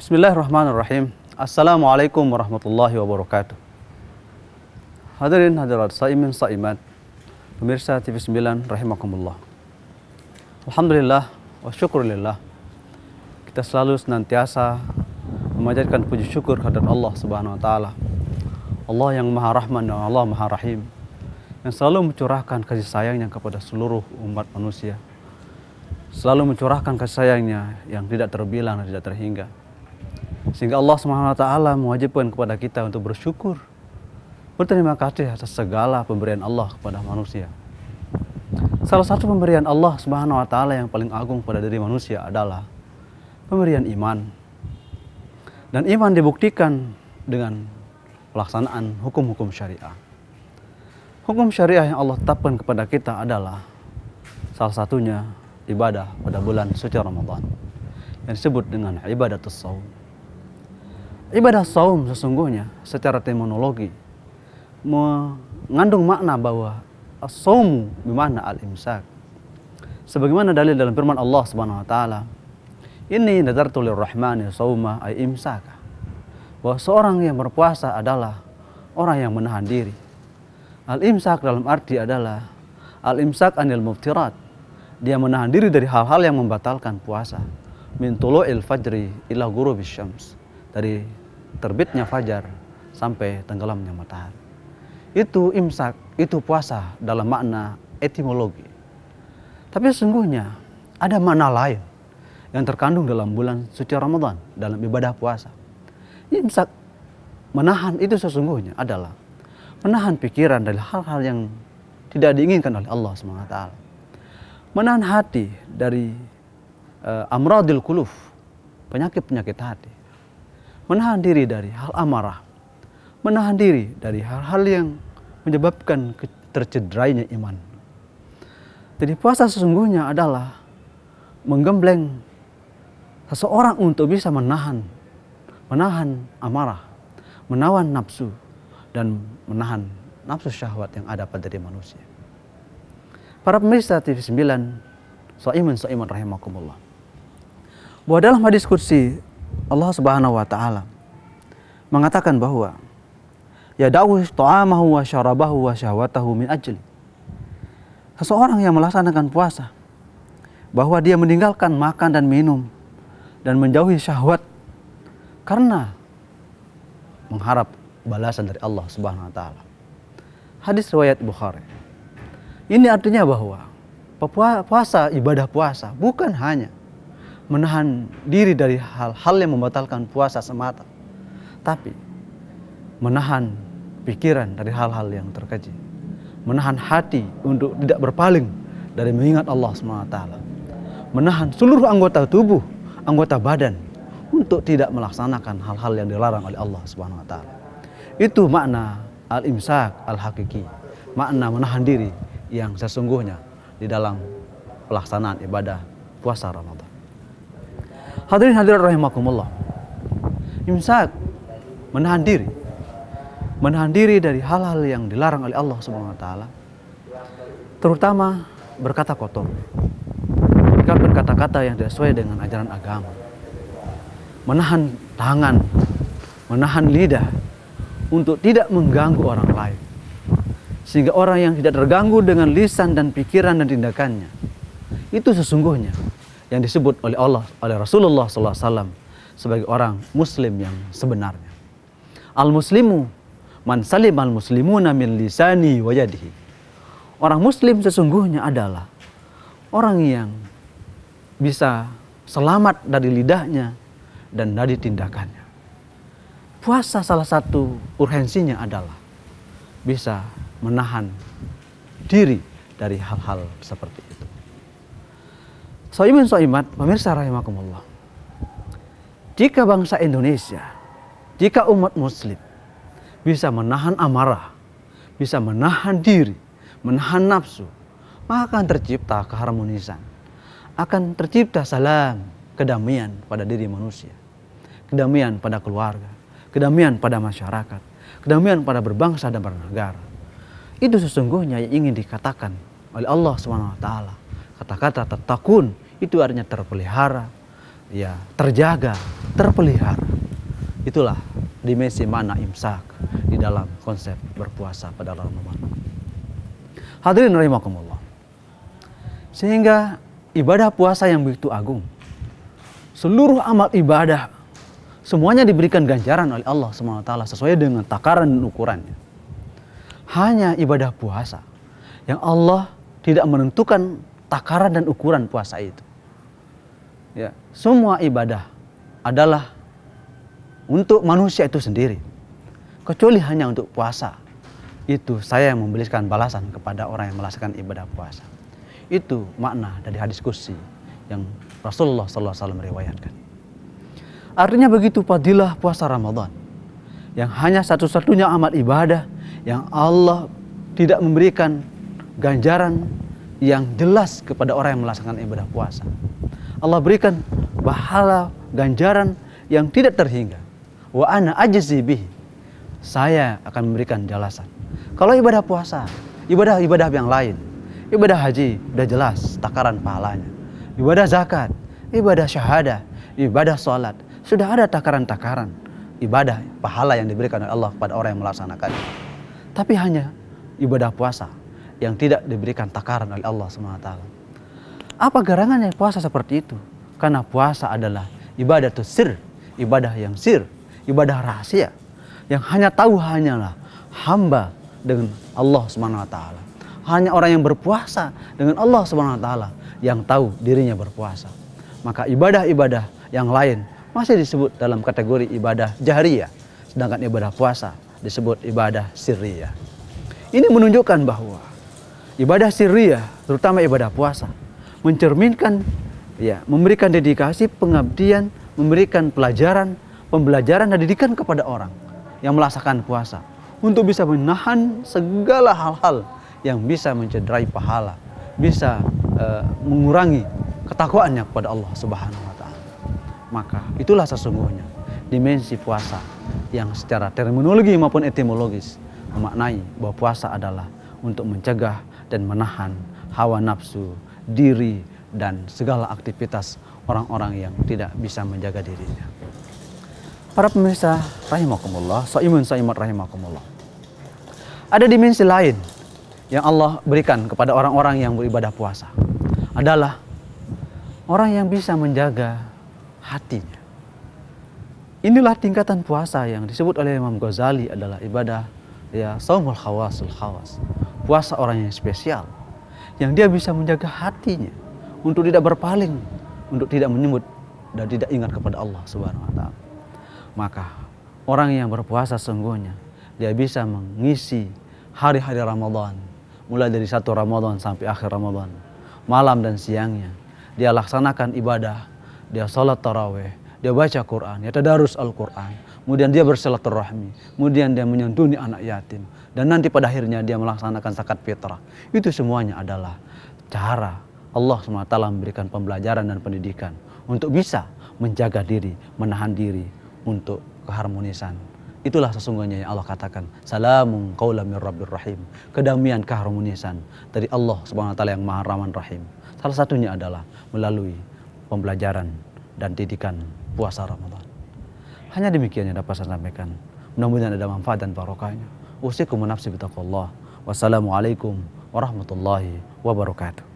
Bismillahirrahmanirrahim. Assalamualaikum warahmatullahi wabarakatuh. Hadirin hadirat saimin saimat, pemirsa TV 9 rahimakumullah. Alhamdulillah wa syukurillah. Kita selalu senantiasa memanjatkan puji syukur kehadirat Allah Subhanahu wa taala. Allah yang Maha Rahman dan Allah Maha Rahim, yang selalu mencurahkan kasih sayangnya kepada seluruh umat manusia. Selalu mencurahkan kasih sayangnya yang tidak terbilang dan tidak terhingga. Sehingga Allah Subhanahu wa taala mewajibkan kepada kita untuk bersyukur, berterima kasih atas segala pemberian Allah kepada manusia. Salah satu pemberian Allah Subhanahu wa taala yang paling agung pada diri manusia adalah pemberian iman. Dan iman dibuktikan dengan pelaksanaan hukum-hukum syariah. Hukum syariah yang Allah tetapkan kepada kita adalah salah satunya ibadah pada bulan suci Ramadan yang disebut dengan ibadatus shaum. Ibadah saum sesungguhnya secara terminologi mengandung makna bahwa as-saumu bermakna al-imsak. Sebagaimana dalil dalam firman Allah Subhanahu wa taala, "Inni nadartu lirrahmani sauma ay imsaka." Bahwa seorang yang berpuasa adalah orang yang menahan diri. Al-imsak dalam arti adalah al-imsak anil muftirat. Dia menahan diri dari hal-hal yang membatalkan puasa. Min tulu'il fajri ila ghurubis syams. Dari terbitnya fajar sampai tenggelamnya matahari. Itu imsak, itu puasa dalam makna etimologi. Tapi sesungguhnya ada makna lain yang terkandung dalam bulan suci Ramadan, dalam ibadah puasa. Imsak, menahan itu sesungguhnya adalah menahan pikiran dari hal-hal yang tidak diinginkan oleh Allah SWT. Menahan hati dari amradil qulub, penyakit-penyakit hati. Menahan diri dari hal amarah, menahan diri dari hal-hal yang menyebabkan tercederainya iman. Jadi puasa sesungguhnya adalah menggembleng seseorang untuk bisa menahan amarah, menawan nafsu, dan menahan nafsu syahwat yang ada pada diri manusia. Para pemirsa TV 9, shaimin rahimakumullah. Bahwa dalam hadis qudsi Allah Subhanahu wa taala mengatakan bahwa yada'u ta'amahu wa syarabahu wa syahwatahu min ajli. Seseorang yang melaksanakan puasa bahwa dia meninggalkan makan dan minum dan menjauhi syahwat karena mengharap balasan dari Allah Subhanahu wa taala. Hadis riwayat Bukhari. Ini artinya bahwa puasa, ibadah puasa bukan hanya menahan diri dari hal-hal yang membatalkan puasa semata, tapi menahan pikiran dari hal-hal yang terkeji, menahan hati untuk tidak berpaling dari mengingat Allah SWT, menahan seluruh anggota tubuh, anggota badan untuk tidak melaksanakan hal-hal yang dilarang oleh Allah SWT. Itu makna al-imsak al-hakiki, makna menahan diri yang sesungguhnya di dalam pelaksanaan ibadah puasa Ramadan. Hadirin hadirat rahimakumullah. Imsak, menahan diri dari hal-hal yang dilarang oleh Allah Subhanahu wa taala, terutama berkata kotor, berkata-kata yang tidak sesuai dengan ajaran agama. Menahan tangan, menahan lidah untuk tidak mengganggu orang lain, sehingga orang yang tidak terganggu dengan lisan dan pikiran dan tindakannya, itu sesungguhnya yang disebut oleh Allah, oleh Rasulullah SAW sebagai orang Muslim yang sebenarnya. Al-Muslimu man salim al-muslimuna min lisani wa yadihi. Orang Muslim sesungguhnya adalah orang yang bisa selamat dari lidahnya dan dari tindakannya. Puasa salah satu urgensinya adalah bisa menahan diri dari hal-hal seperti itu. Shaimin shaimat, pemirsa rahimakumullah. Jika bangsa Indonesia, jika umat muslim bisa menahan amarah, bisa menahan diri, menahan nafsu, maka akan tercipta keharmonisan, akan tercipta salam, kedamaian pada diri manusia, kedamaian pada keluarga, kedamaian pada masyarakat, kedamaian pada berbangsa dan bernegara. Itu sesungguhnya yang ingin dikatakan oleh Allah SWT. Kata-kata tatakun itu artinya terpelihara, terjaga, terpelihara. Itulah dimensi makna imsak di dalam konsep berpuasa pada Ramadan. Hadirin rahimakumullah. Sehingga ibadah puasa yang begitu agung, seluruh amal ibadah semuanya diberikan ganjaran oleh Allah SWT sesuai dengan takaran dan ukurannya. Hanya ibadah puasa yang Allah tidak menentukan takaran dan ukuran puasa itu. Semua ibadah adalah untuk manusia itu sendiri, kecuali hanya untuk puasa. Itu saya yang memberikan balasan kepada orang yang melaksanakan ibadah puasa. Itu makna dari hadis qudsi yang Rasulullah SAW meriwayatkan. Artinya begitu fadilah puasa Ramadan, yang hanya satu-satunya amal ibadah yang Allah tidak memberikan ganjaran yang jelas kepada orang yang melaksanakan ibadah puasa. Allah berikan pahala ganjaran yang tidak terhingga. Wa ana ajzi bihi. Saya akan memberikan jelasan. Kalau ibadah puasa, ibadah yang lain, ibadah haji sudah jelas takaran pahalanya. Ibadah zakat, ibadah syahadah, ibadah salat, sudah ada takaran-takaran ibadah pahala yang diberikan oleh Allah kepada orang yang melaksanakannya. Tapi hanya ibadah puasa yang tidak diberikan takaran oleh Allah SWT. Apa garangannya puasa seperti itu? Karena puasa adalah ibadah sir, ibadah yang sir, ibadah rahasia, yang hanya tahu hanyalah hamba dengan Allah SWT. Hanya orang yang berpuasa dengan Allah SWT yang tahu dirinya berpuasa. Maka ibadah-ibadah yang lain masih disebut dalam kategori ibadah jahriyah, sedangkan ibadah puasa disebut ibadah sirriyah. Ini menunjukkan bahwa ibadah sirriyah, terutama ibadah puasa, mencerminkan memberikan dedikasi, pengabdian, memberikan pelajaran, pembelajaran dan didikan kepada orang yang melaksanakan puasa untuk bisa menahan segala hal-hal yang bisa mencederai pahala, bisa mengurangi ketakwaannya kepada Allah Subhanahu wa taala. Maka itulah sesungguhnya dimensi puasa yang secara terminologi maupun etimologis memaknai bahwa puasa adalah untuk mencegah dan menahan hawa nafsu, diri, dan segala aktivitas orang-orang yang tidak bisa menjaga dirinya. Para pemirsa rahimakumullah, shaimun shaimat rahimakumullah. Ada dimensi lain yang Allah berikan kepada orang-orang yang beribadah puasa, adalah orang yang bisa menjaga hatinya. Inilah tingkatan puasa yang disebut oleh Imam Ghazali adalah ibadah shaumul khawasul khawas. Puasa orang yang spesial, yang dia bisa menjaga hatinya untuk tidak berpaling, untuk tidak menyebut dan tidak ingat kepada Allah Subhanahu wa taala. Maka orang yang berpuasa sesungguhnya dia bisa mengisi hari-hari Ramadan, mulai dari 1 Ramadan sampai akhir Ramadan, malam dan siangnya dia laksanakan ibadah, dia salat tarawih, dia baca Quran, dia tadarus Al-Quran, kemudian dia bersilaturahmi, kemudian dia menyantuni anak yatim, dan nanti pada akhirnya dia melaksanakan zakat fitrah. Itu semuanya adalah cara Allah SWT memberikan pembelajaran dan pendidikan untuk bisa menjaga diri, menahan diri untuk keharmonisan. Itulah sesungguhnya yang Allah katakan, salamun qaulan mir rabbir rahim, kedamaian keharmonisan dari Allah SWT yang Maha Rahman Rahim. Salah satunya adalah melalui pembelajaran dan didikan puasa Ramadan. Hanya demikian yang dapat saya sampaikan. Mudah-mudahan ada manfaat dan barokahnya. Usikum nafsi bitaqwallah. Wassalamualaikum warahmatullahi wabarakatuh.